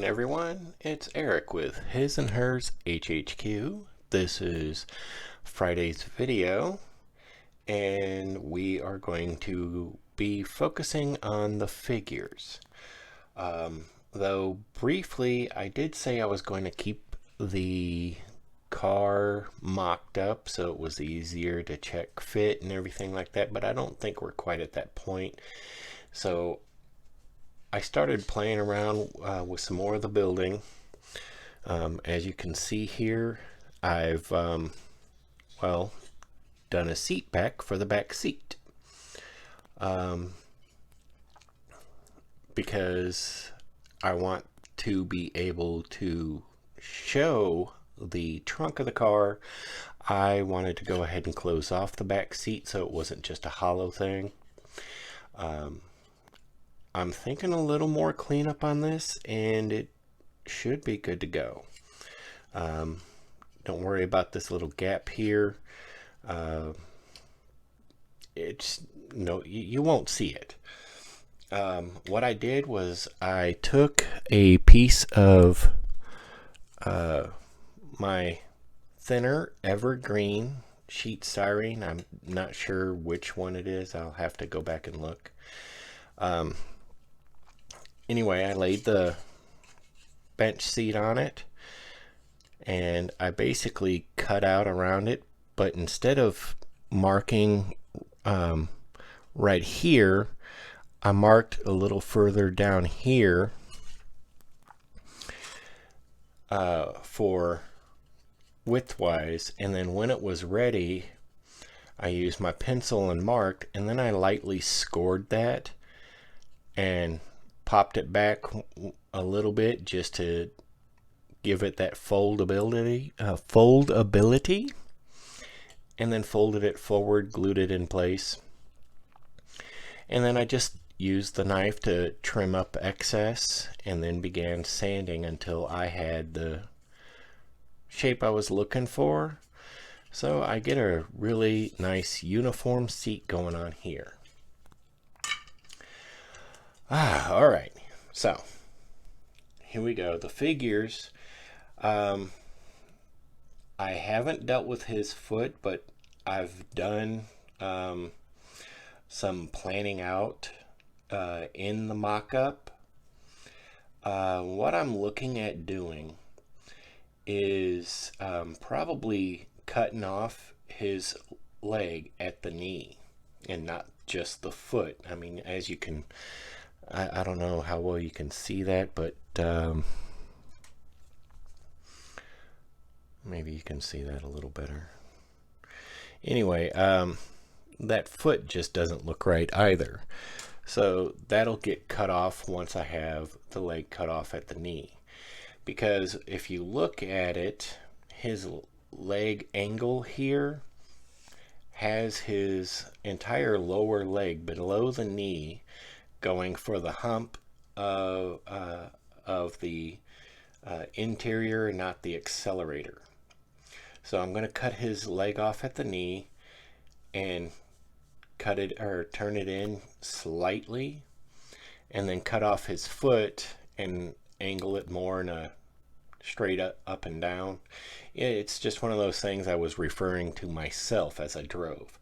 everyone, it's Eric with His and Hers HHQ. This is Friday's video, and we are going to be focusing on the figures. Though briefly, I did say I was going to keep the car mocked up so it was easier to check fit and everything like that, but I don't think we're quite at that point. So I started playing around with some more of the building. As you can see here, I've done a seat back for the back seat, because I want to be able to show the trunk of the car. I wanted to go ahead and close off the back seat so it wasn't just a hollow thing. I'm thinking a little more cleanup on this, and it should be good to go. Don't worry about this little gap here. You won't see it. What I did was I took a piece of my thinner evergreen sheet styrene. I'm not sure which one it is. I'll have to go back and look. Anyway, I laid the bench seat on it, and I basically cut out around it, but instead of marking right here, I marked a little further down here for widthwise, and then when it was ready, I used my pencil and marked, and then I lightly scored that and popped it back a little bit just to give it that foldability, and then folded it forward, glued it in place, and then I just used the knife to trim up excess, and then began sanding until I had the shape I was looking for. So I get a really nice uniform seat going on here. All right, so here we go. The figures, I haven't dealt with his foot, but I've done some planning out in the mock-up. What I'm looking at doing is probably cutting off his leg at the knee and not just the foot. I mean, as you can, I don't know how well you can see that, but maybe you can see that a little better. Anyway, that foot just doesn't look right either. So that'll get cut off once I have the leg cut off at the knee. Because if you look at it, his leg angle here has his entire lower leg below the knee going for the hump of the interior, not the accelerator. So I'm going to cut his leg off at the knee and cut it, or turn it in slightly, and then cut off his foot and angle it more in a straight up and down. It's just one of those things I was referring to myself as I drove.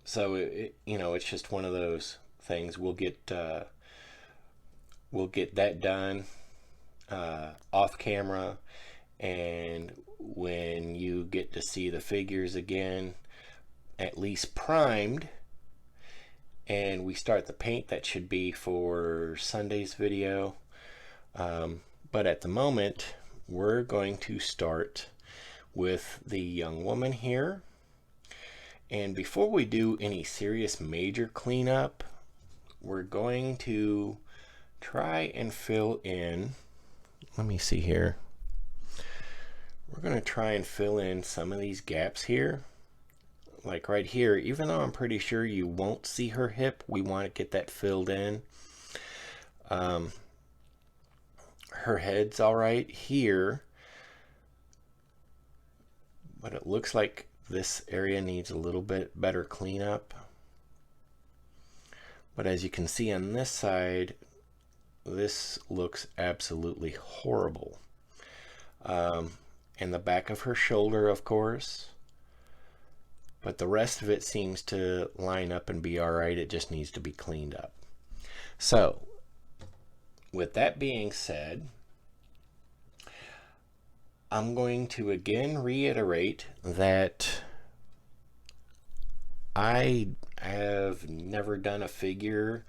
So it's just one of those things. We'll get that done off camera, and when you get to see the figures again, at least primed, and we start the paint, that should be for Sunday's video. But at the moment, we're going to start with the young woman here. And before we do any serious major cleanup, we're going to try and fill in, let me see here. We're going to try and fill in some of these gaps here. Like right here, even though I'm pretty sure you won't see her hip, we want to get that filled in. Her head's all right here, but it looks like this area needs a little bit better cleanup. But as you can see on this side, this looks absolutely horrible. And the back of her shoulder, of course. But the rest of it seems to line up and be alright. It just needs to be cleaned up. So, with that being said, I'm going to again reiterate that I have never done a figure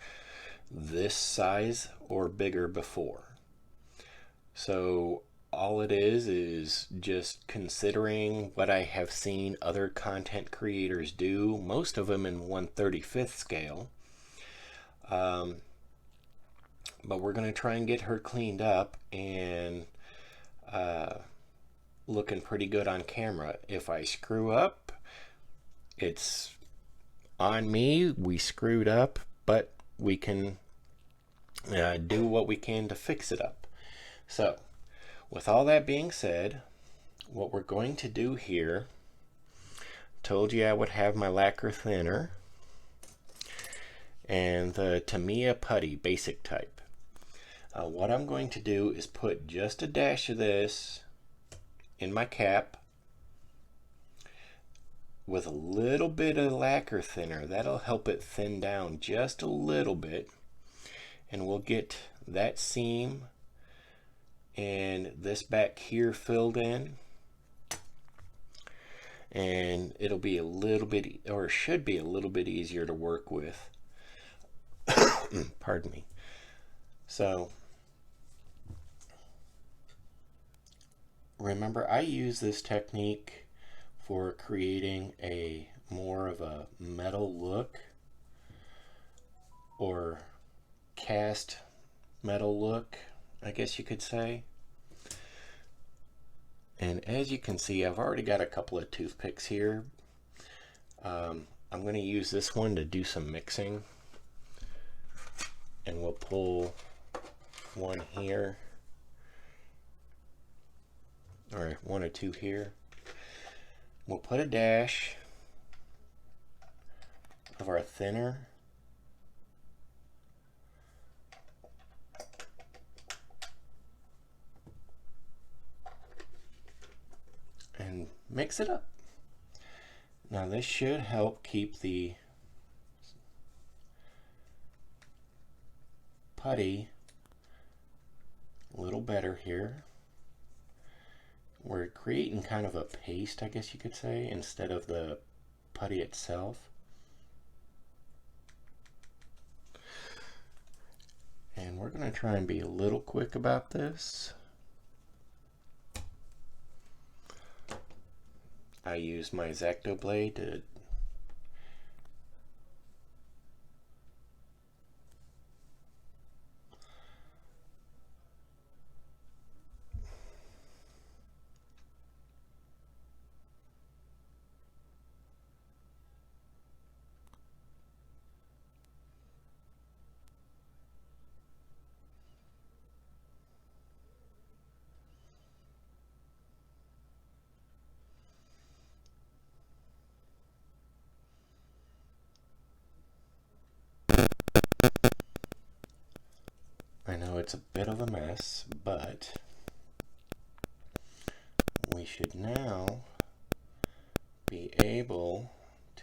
this size or bigger before. So all it is just considering what I have seen other content creators do, most of them in 1/35th scale. But we're going to try and get her cleaned up and looking pretty good on camera. If I screw up, it's on me. We screwed up, but we can do what we can to fix it up. So, with all that being said, what we're going to do here, told you I would have my lacquer thinner and the Tamiya putty basic type. What I'm going to do is put just a dash of this in my cap with a little bit of lacquer thinner. That'll help it thin down just a little bit, and we'll get that seam and this back here filled in, and it'll be a little bit, or should be a little bit easier to work with. Pardon me. So remember, I use this technique for creating a more of a metal look or cast metal look, I guess you could say. And as you can see, I've already got a couple of toothpicks here. I'm going to use this one to do some mixing, and we'll pull one here, or one or two here. We'll put a dash of our thinner and mix it up. Now this should help keep the putty a little better here. We're creating kind of a paste, I guess you could say, instead of the putty itself. And we're going to try and be a little quick about this. I use my X-Acto blade to I know it's a bit of a mess, but we should now be able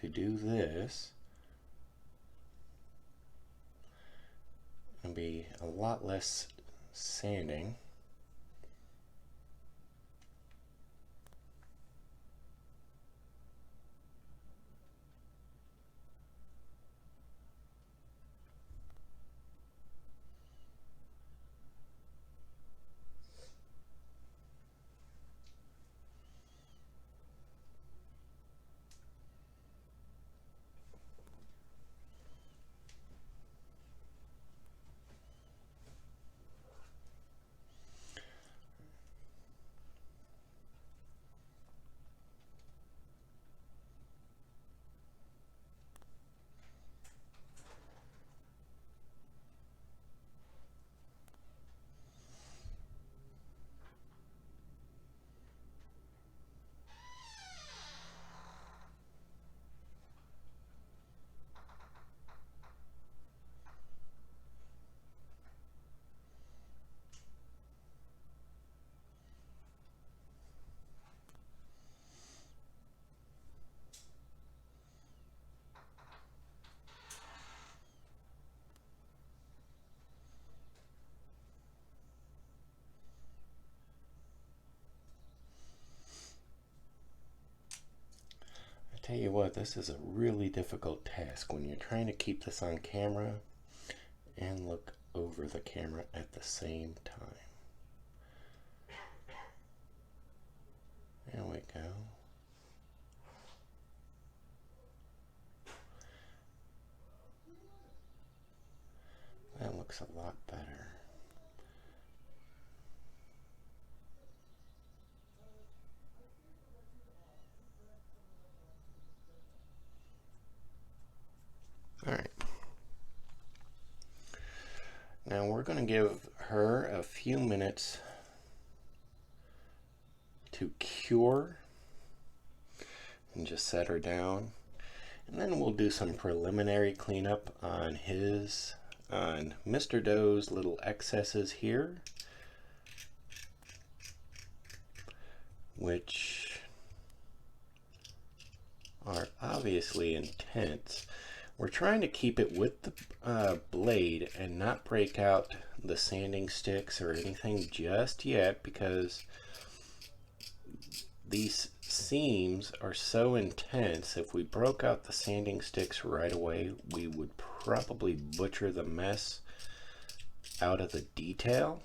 to do this and be a lot less sanding. tell you what, this is a really difficult task when you're trying to keep this on camera and look over the camera at the same time. There we go. That looks a lot better. All right. Now we're going to give her a few minutes to cure and just set her down. And then we'll do some preliminary cleanup on Mr. Doe's little excesses here, which are obviously intense. We're trying to keep it with the blade and not break out the sanding sticks or anything just yet, because these seams are so intense. If we broke out the sanding sticks right away, we would probably butcher the mess out of the detail,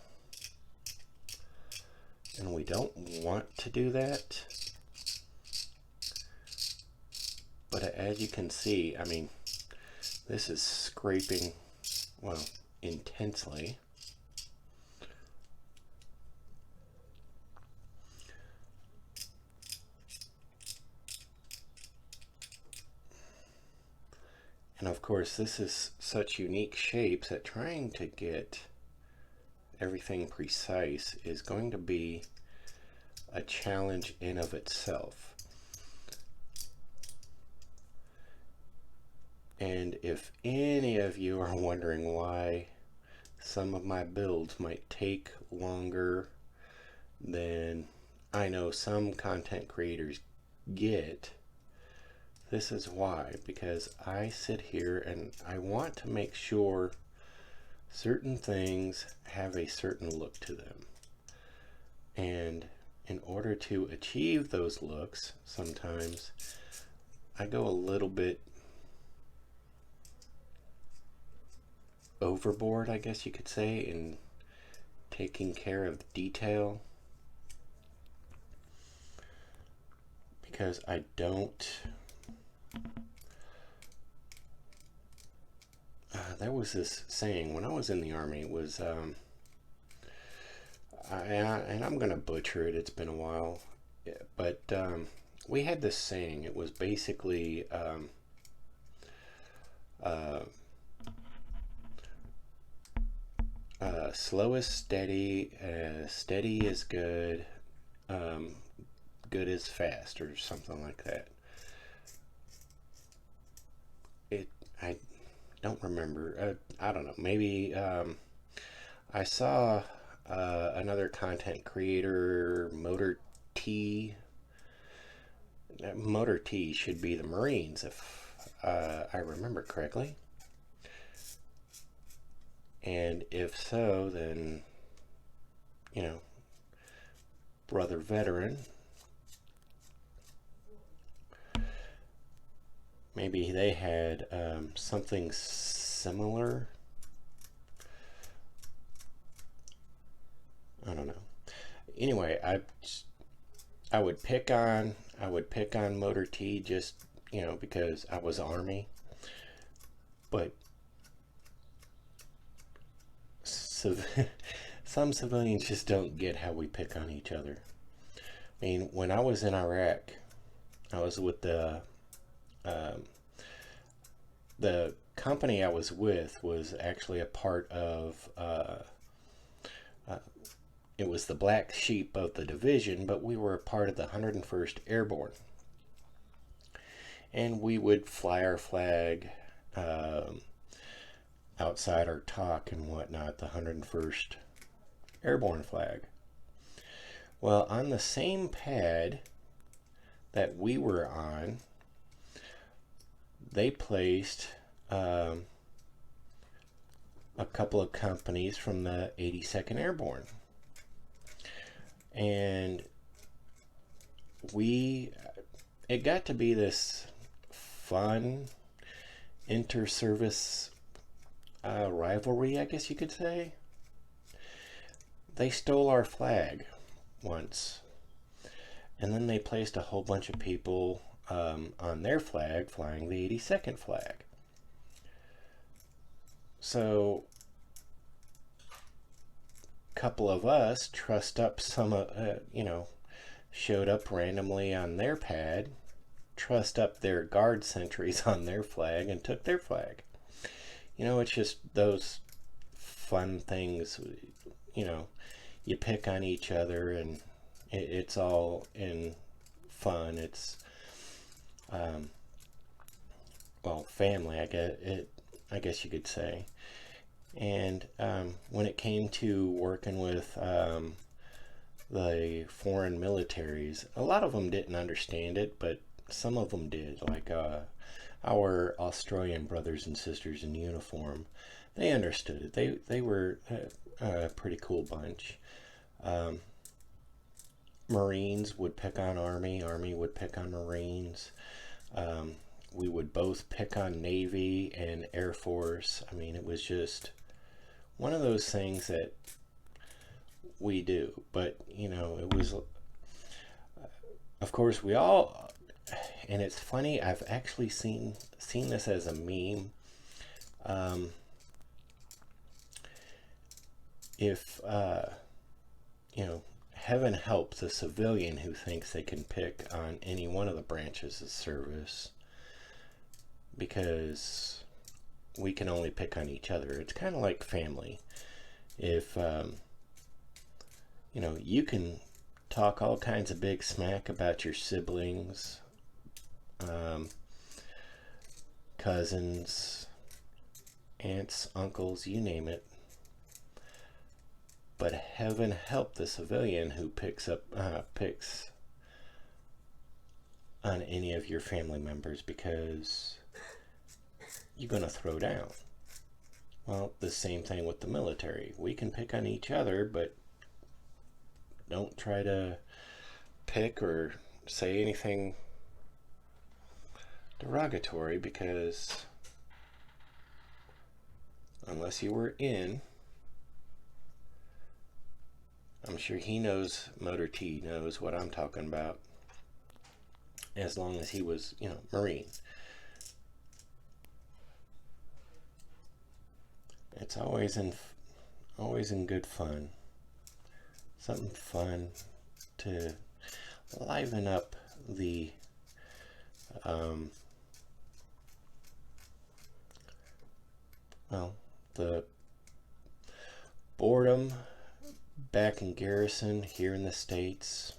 and we don't want to do that. But as you can see, I mean, this is scraping, well, intensely. And of course, this is such unique shapes that trying to get everything precise is going to be a challenge in of itself. And if any of you are wondering why some of my builds might take longer than I know some content creators get, this is why. Because I sit here and I want to make sure certain things have a certain look to them. And in order to achieve those looks, sometimes I go a little bit overboard, I guess you could say, in taking care of detail, because I don't there was this saying when I was in the Army. It was and I'm gonna butcher it, it's been a while, but we had this saying. It was basically slow is steady, steady is good, good is fast, or something like that. I don't remember. I don't know. Maybe I saw another content creator, Motor T. Motor T should be the Marines, if I remember correctly. And if so, then, you know, brother veteran, maybe they had something similar. I don't know. Anyway, I would pick on Motor T, just, you know, because I was Army. But some civilians just don't get how we pick on each other. I mean, when I was in Iraq, I was with the company I was with was actually a part of it was the black sheep of the division, but we were a part of the 101st Airborne, and we would fly our flag outside our talk and whatnot, the 101st Airborne flag. Well, on the same pad that we were on, they placed a couple of companies from the 82nd Airborne. And it got to be this fun inter-service rivalry, I guess you could say. They stole our flag once, and then they placed a whole bunch of people on their flag flying the 82nd flag. So a couple of us trussed up showed up randomly on their pad, trussed up their guard sentries on their flag, and took their flag. It's just those fun things, you pick on each other, and it's all in fun. It's family, I guess you could say. And when it came to working with the foreign militaries, a lot of them didn't understand it, but some of them did. Like our Australian brothers and sisters in uniform, they understood it. They were a pretty cool bunch. Marines would pick on Army would pick on Marines. We would both pick on Navy and Air Force. I mean, it was just one of those things that we do. But, it was, of course, we all, and it's funny, I've actually seen this as a meme. If, heaven help the civilian who thinks they can pick on any one of the branches of service, because we can only pick on each other. It's kind of like family. If you can talk all kinds of big smack about your siblings, cousins, aunts, uncles, you name it, but heaven help the civilian who picks on any of your family members, because you're going to throw down. Well, the same thing with the military. We can pick on each other, but don't try to pick or say anything derogatory, because unless you were in, I'm sure he knows, Motor T knows what I'm talking about, as long as he was, Marine. It's always in good fun. Something fun to liven up the the boredom back in garrison here in the States,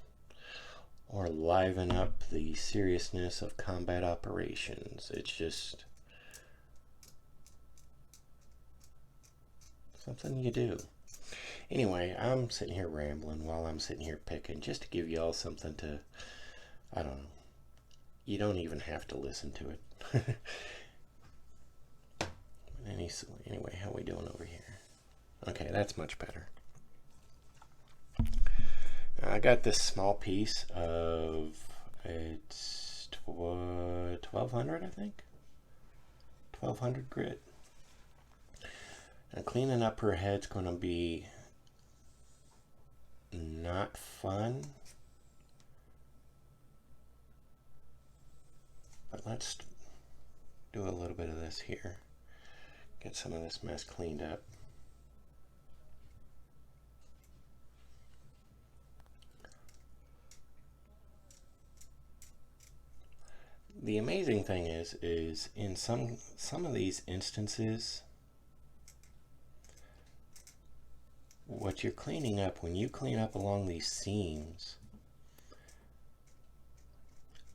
or liven up the seriousness of combat operations. It's just something you do. Anyway, I'm sitting here rambling while I'm sitting here picking, just to give you all something to, I don't know, you don't even have to listen to it. Anyway, how we doing over here? Okay, that's much better. I got this small piece of, it's 1200, I think, 1200 grit. And cleaning up her head's going to be not fun, but let's do a little bit of this here, get some of this mess cleaned up. The amazing thing is in some of these instances, what you're cleaning up, when you clean up along these seams,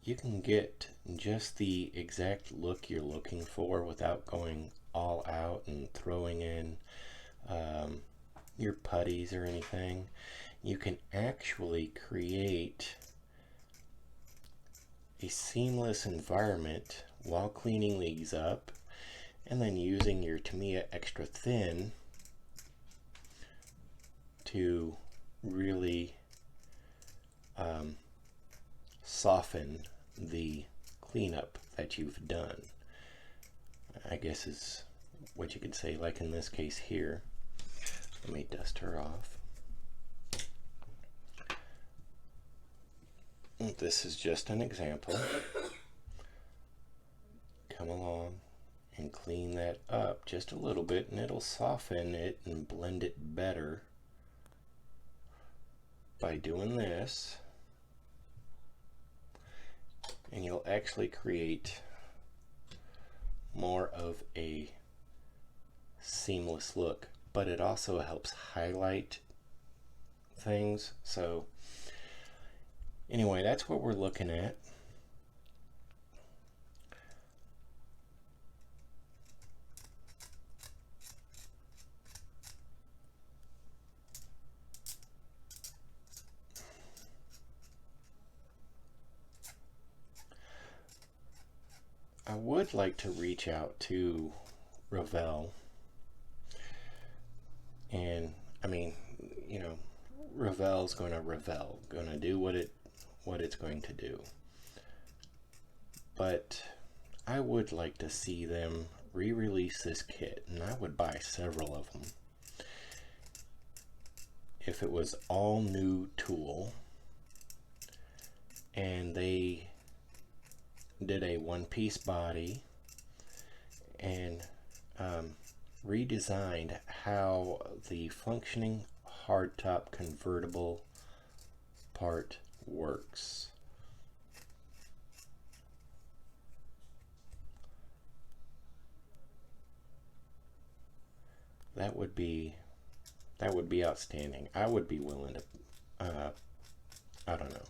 you can get just the exact look you're looking for without going all out and throwing in your putties or anything. You can actually create a seamless environment while cleaning these up, and then using your Tamiya Extra Thin to really soften the cleanup that you've done, I guess is what you could say. Like in this case here, let me dust her off. This is just an example. Come along and clean that up just a little bit, and it'll soften it and blend it better by doing this. And you'll actually create more of a seamless look, but it also helps highlight things. So anyway, that's what we're looking at. I would like to reach out to Revell, and I mean, you know, Revell's going to do what it's going to do. But I would like to see them re-release this kit, and I would buy several of them. If it was all new tool and they did a one-piece body and redesigned how the functioning hardtop convertible part works. That would be outstanding. I would be willing to I don't know,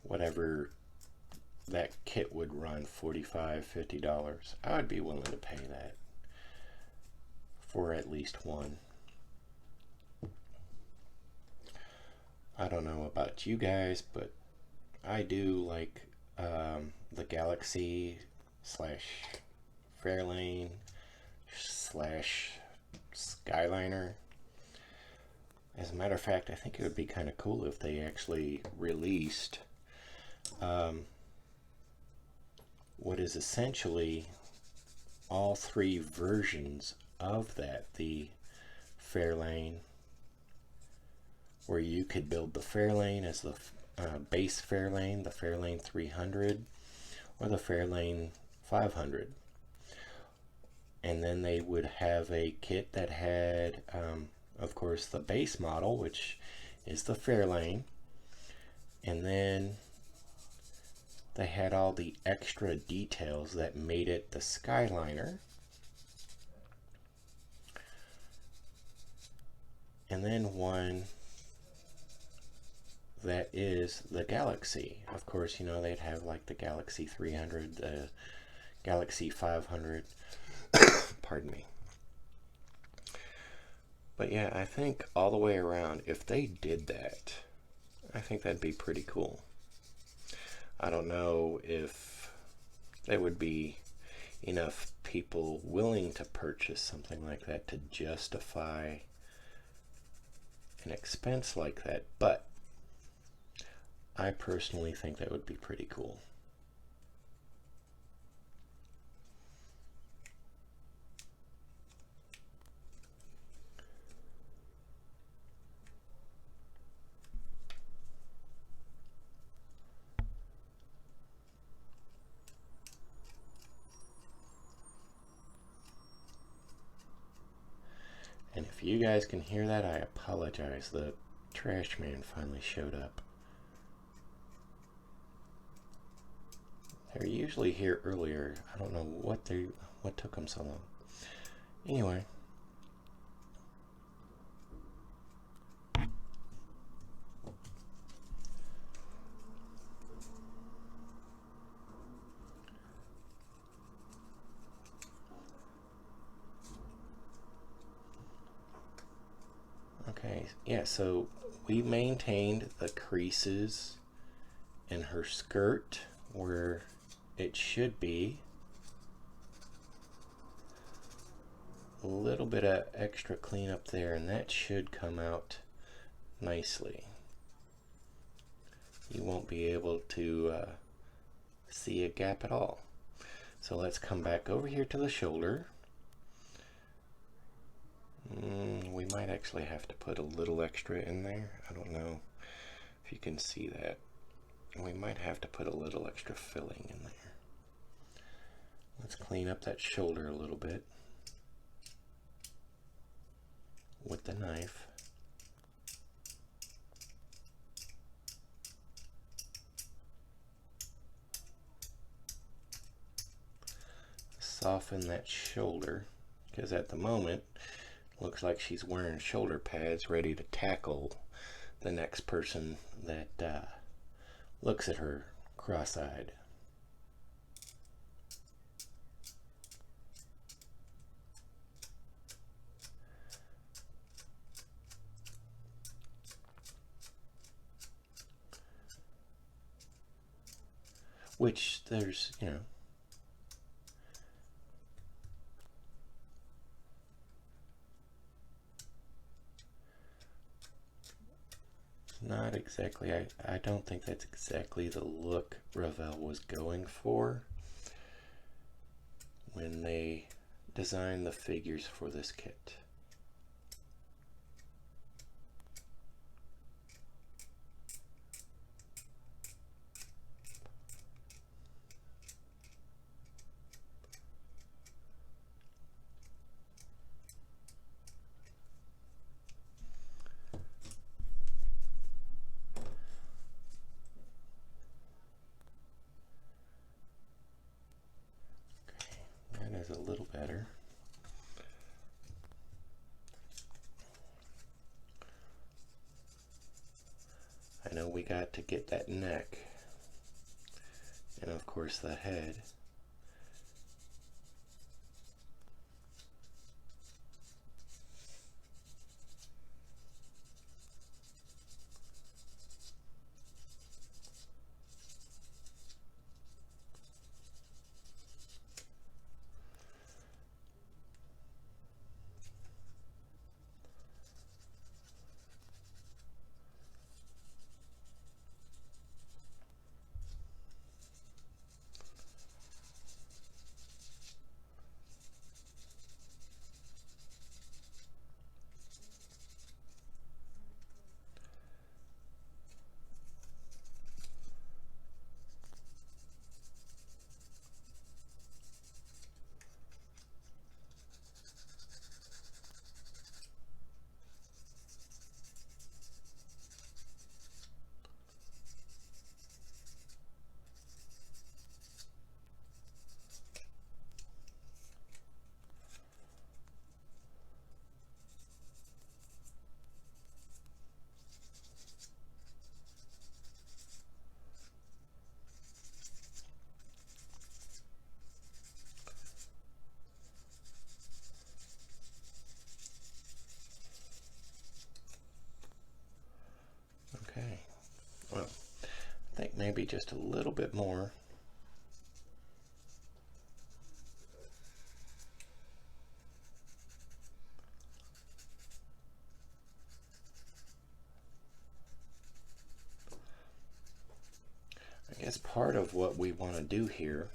whatever that kit would run, $45–50. I would be willing to pay that for at least one. I don't know about you guys, but I do like the Galaxie / Fairlane / Skyliner. As a matter of fact, I think it would be kind of cool if they actually released what is essentially all three versions of that. The Fairlane, where you could build the Fairlane as the base Fairlane, the Fairlane 300, or the Fairlane 500. And then they would have a kit that had, of course, the base model, which is the Fairlane. And then they had all the extra details that made it the Skyliner. And then one that is the Galaxie. Of course, you know, they'd have like the Galaxie 300, the Galaxie 500. Pardon me. But yeah, I think all the way around, if they did that, I think that'd be pretty cool. I don't know if there would be enough people willing to purchase something like that to justify an expense like that, but I personally think that would be pretty cool. And if you guys can hear that, I apologize. The trash man finally showed up. They're usually here earlier. I don't know what took them so long. Anyway. Okay, yeah, so we maintained the creases in her skirt where it should be. A little bit of extra cleanup there, and that should come out nicely. You won't be able to see a gap at all. So let's come back over here to the shoulder. We might actually have to put a little extra in there. I don't know if you can see that. We might have to put a little extra filling in there. Let's clean up that shoulder a little bit with the knife. Soften that shoulder, because at the moment looks like she's wearing shoulder pads ready to tackle the next person that looks at her cross-eyed. Which there's, not exactly, I don't think that's exactly the look Revell was going for when they designed the figures for this kit. That is a little better. I know we got to get that neck and of course the head. Okay, well, I think maybe just a little bit more. I guess part of what we want to do here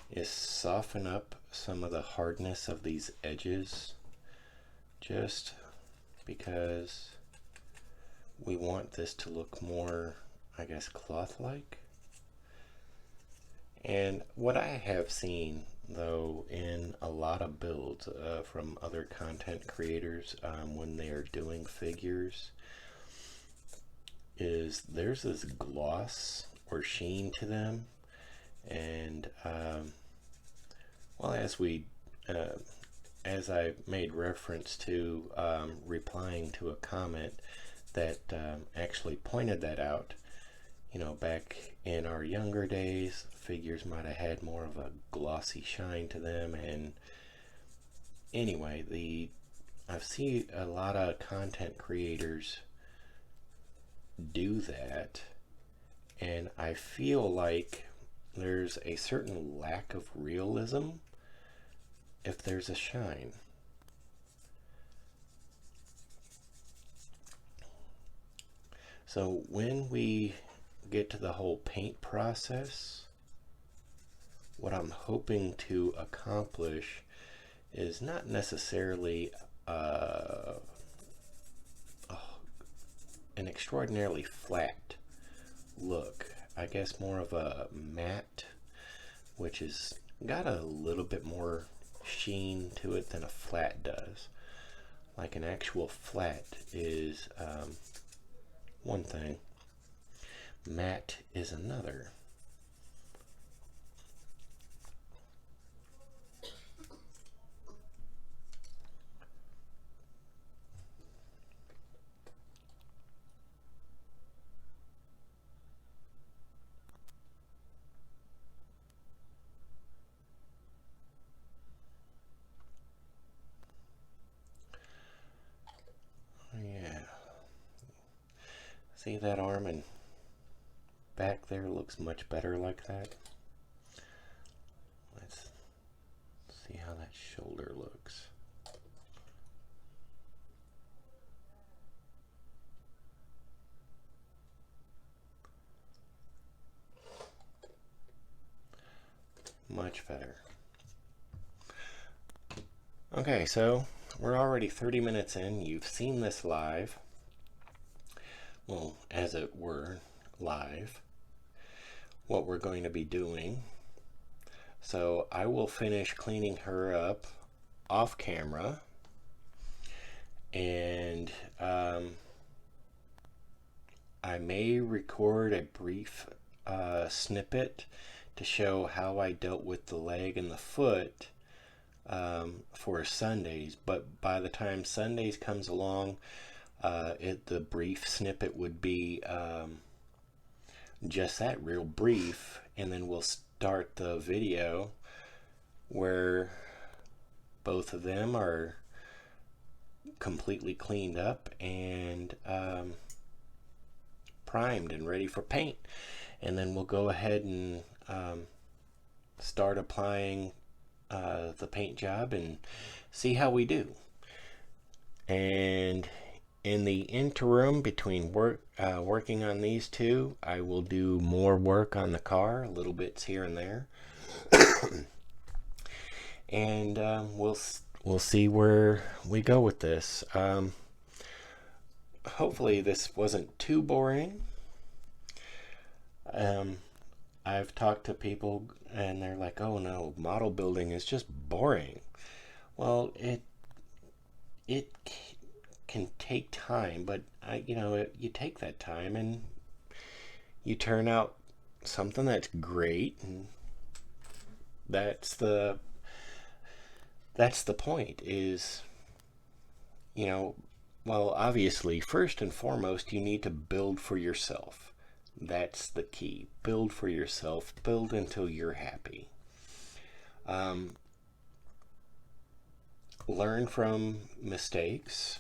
is soften up some of the hardness of these edges, just because we want this to look more, I guess, cloth-like. And what I have seen, though, in a lot of builds from other content creators when they are doing figures, is there's this gloss or sheen to them. And well, as I made reference to replying to a comment that actually pointed that out, back in our younger days, figures might have had more of a glossy shine to them. And anyway, I've seen a lot of content creators do that, and I feel like there's a certain lack of realism if there's a shine. So when we get to the whole paint process, what I'm hoping to accomplish is not necessarily an extraordinarily flat look. I guess more of a matte, which has got a little bit more sheen to it than a flat does. Like an actual flat is one thing, matte is another. Yeah. See that arm and back there looks much better like that. Let's see how that shoulder looks. Much better. Okay, so we're already 30 minutes in. You've seen this live. Well, as it were, live. What we're going to be doing. So I will finish cleaning her up off camera. And I may record a brief snippet to show how I dealt with the leg and the foot for Sundays, but by the time Sundays comes along, the brief snippet would be just that, real brief, and then we'll start the video where both of them are completely cleaned up and primed and ready for paint, and then we'll go ahead and start applying the paint job and see how we do. And in the interim between working on these two, I will do more work on the car, little bits here and there. And we'll see where we go with this. Hopefully this wasn't too boring. I've talked to people and they're like, oh no, model building is just boring. Well, it can take time, but you take that time and you turn out something that's great, and that's the point. Is well, obviously, first and foremost, you need to build for yourself. That's the key. Build for yourself. Build until you're happy. Learn from mistakes.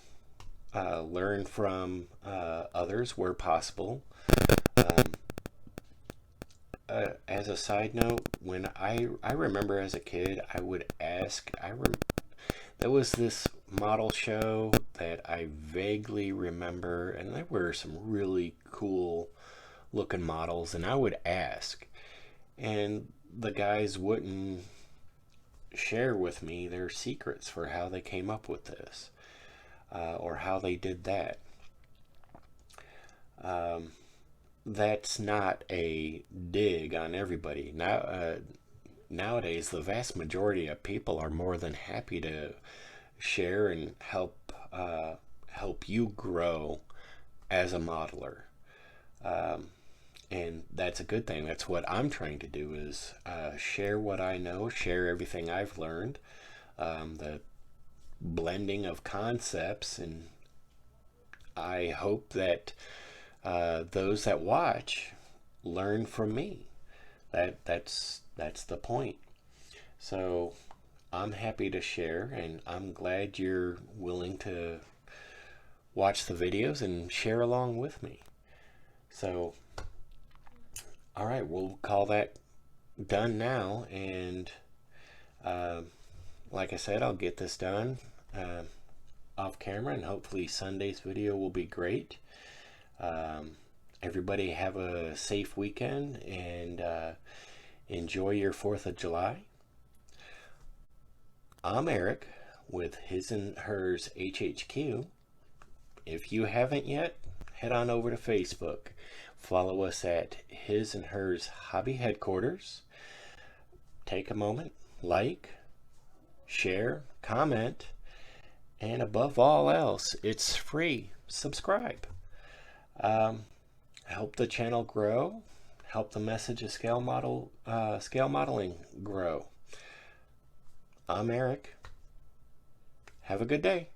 Learn from others where possible. As a side note, when I remember as a kid, I would ask. There was this model show that I vaguely remember, and there were some really cool looking models, and I would ask, and the guys wouldn't share with me their secrets for how they came up with this, or how they did that. That's not a dig on everybody. Nowadays, the vast majority of people are more than happy to share and help you grow as a modeler. And that's a good thing. That's what I'm trying to do, is share what I know, share everything I've learned, the blending of concepts, and I hope that those that watch learn from me. That's the point. So I'm happy to share, and I'm glad you're willing to watch the videos and share along with me. So all right, we'll call that done now, and like I said, I'll get this done off camera, and hopefully Sunday's video will be great. Everybody have a safe weekend and enjoy your 4th of July. I'm Eric with His and Hers HHQ. If you haven't yet, head on over to Facebook. Follow us at His and Hers Hobby Headquarters. Take a moment, like, share, comment, and above all else, it's free. Subscribe. Help the channel grow. Help the message of scale modeling grow. I'm Eric. Have a good day.